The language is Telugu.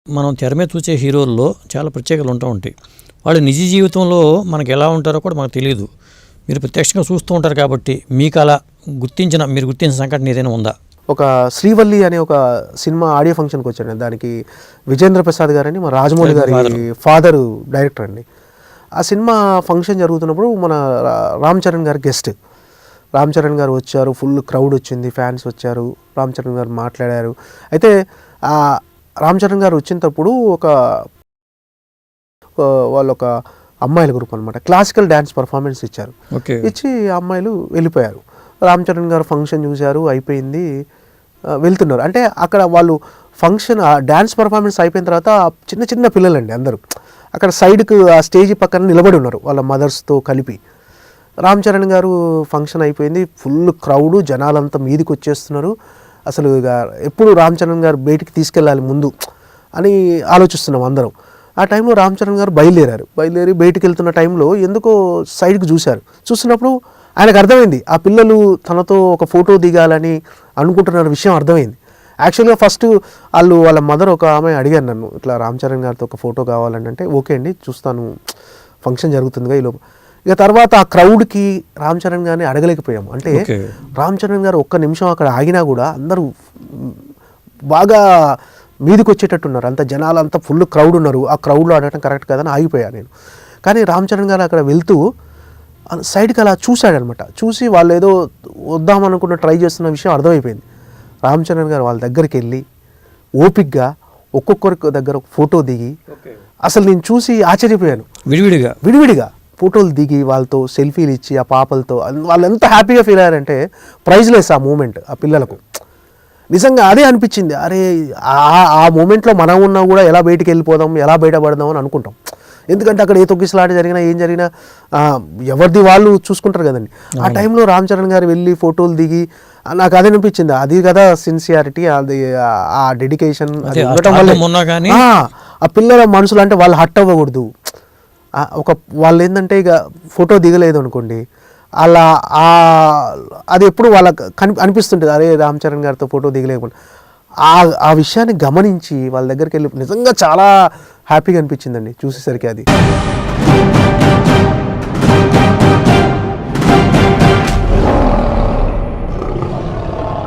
మనం తెర మీద చూసే హీరోల్లో చాలా ప్రత్యేకతలు ఉంటూ ఉంటాయి. వాళ్ళు నిజ జీవితంలో మనకు ఎలా ఉంటారో కూడా మనకు తెలియదు. మీరు ప్రత్యక్షంగా చూస్తూ ఉంటారు కాబట్టి మీకు అలా మీరు గుర్తించిన సంఘటన ఏదైనా ఉందా? ఒక శ్రీవల్లి అనే ఒక సినిమా ఆడియో ఫంక్షన్కి వచ్చాను. దానికి విజేంద్ర ప్రసాద్ గారని మా రాజమౌళి గారి ఫాదరు డైరెక్టర్ అండి. ఆ సినిమా ఫంక్షన్ జరుగుతున్నప్పుడు మన రామ్ చరణ్ గారు గెస్ట్. రామ్ చరణ్ గారు వచ్చారు, ఫుల్ క్రౌడ్ వచ్చింది, ఫ్యాన్స్ వచ్చారు, రామ్ చరణ్ గారు మాట్లాడారు. అయితే రామ్ చరణ్ గారు వచ్చినప్పుడు వాళ్ళు ఒక అమ్మాయిల గ్రూప్ అనమాట క్లాసికల్ డ్యాన్స్ పర్ఫార్మెన్స్ ఇచ్చారు. ఇచ్చి అమ్మాయిలు వెళ్ళిపోయారు. రామ్ చరణ్ గారు ఫంక్షన్ చూశారు, అయిపోయింది, వెళ్తున్నారు. అంటే అక్కడ వాళ్ళు ఫంక్షన్ డ్యాన్స్ పర్ఫార్మెన్స్ అయిపోయిన తర్వాత చిన్న చిన్న పిల్లలండి అందరూ అక్కడ సైడ్కి ఆ స్టేజ్ పక్కన నిలబడి ఉన్నారు వాళ్ళ మదర్స్తో కలిపి. రామ్ చరణ్ గారు ఫంక్షన్ అయిపోయింది, ఫుల్ క్రౌడు, జనాలంతా మీదికి వచ్చేస్తున్నారు. అసలు ఇక ఎప్పుడు రామ్ చరణ్ గారు బయటికి తీసుకెళ్ళాలి ముందు అని ఆలోచిస్తున్నాం అందరం. ఆ టైంలో రామ్ చరణ్ గారు బయలుదేరి బయటికి వెళ్తున్న టైంలో ఎందుకో సైడ్కి చూసినప్పుడు ఆయనకు అర్థమైంది ఆ పిల్లలు తనతో ఒక ఫోటో దిగాలని అనుకుంటున్న విషయం అర్థమైంది. యాక్చువల్గా ఫస్ట్ వాళ్ళ మదర్ ఒక ఆమె అడిగారు నన్ను, ఇట్లా రామ్ చరణ్ గారితో ఒక ఫోటో కావాలని. అంటే ఓకే అండి చూస్తాను, ఫంక్షన్ జరుగుతుందిగా ఈలోపు. ఇక తర్వాత ఆ క్రౌడ్కి రామ్ చరణ్ గారిని అడగలేకపోయాము. అంటే రామ్ చరణ్ గారు ఒక్క నిమిషం అక్కడ ఆగినా కూడా అందరూ బాగా మీదికి వచ్చేటట్టున్నారు, అంత జనాలు అంతా ఫుల్ క్రౌడ్ ఉన్నారు. ఆ క్రౌడ్లో అడగటం కరెక్ట్ కాదని ఆగిపోయాను నేను. కానీ రామ్ చరణ్ గారు అక్కడ వెళ్తూ సైడ్కి అలా చూశాడనమాట. చూసి వాళ్ళు ఏదో వద్దామనుకున్న ట్రై చేస్తున్న విషయం అర్థమైపోయింది. రామ్ చరణ్ గారు వాళ్ళ దగ్గరికి వెళ్ళి ఓపిక్గా ఒక్కొక్కరి దగ్గర ఒక ఫోటో దిగి, అసలు నేను చూసి ఆశ్చర్యపోయాను. విడివిడిగా ఫోటోలు దిగి వాళ్ళతో సెల్ఫీలు ఇచ్చి ఆ పాపలతో వాళ్ళు ఎంత హ్యాపీగా ఫీల్ అయ్యారంటే ప్రైజ్లెస్ ఆ మూమెంట్ ఆ పిల్లలకు. నిజంగా అదే అనిపించింది, అరే ఆ మూమెంట్లో మనం ఉన్నా కూడా ఎలా బయటికి వెళ్ళిపోదాం, ఎలా బయటపడదాం అని అనుకుంటాం. ఎందుకంటే అక్కడ ఏ తొక్కిసలాట జరిగినా ఏం జరిగినా ఎవరిది వాళ్ళు చూసుకుంటారు కదండి. ఆ టైంలో రామ్ చరణ్ గారు వెళ్ళి ఫోటోలు దిగి నాకు అదే అనిపించింది. అది కదా సిన్సియారిటీ, అది ఆ డెడికేషన్ ఉండటం వల్ల ఆ పిల్లల మనసులు అంటే వాళ్ళు హట్ అవ్వకూడదు. వాళ్ళు ఏంటంటే ఇక ఫోటో దిగలేదు అనుకోండి, అలా అది ఎప్పుడు వాళ్ళకి అనిపిస్తుంటుంది, అరే రామ్ చరణ్ గారితో ఫోటో దిగలేకుండా. ఆ విషయాన్ని గమనించి వాళ్ళ దగ్గరికి వెళ్ళి నిజంగా చాలా హ్యాపీగా అనిపించిందండి చూసేసరికి అది.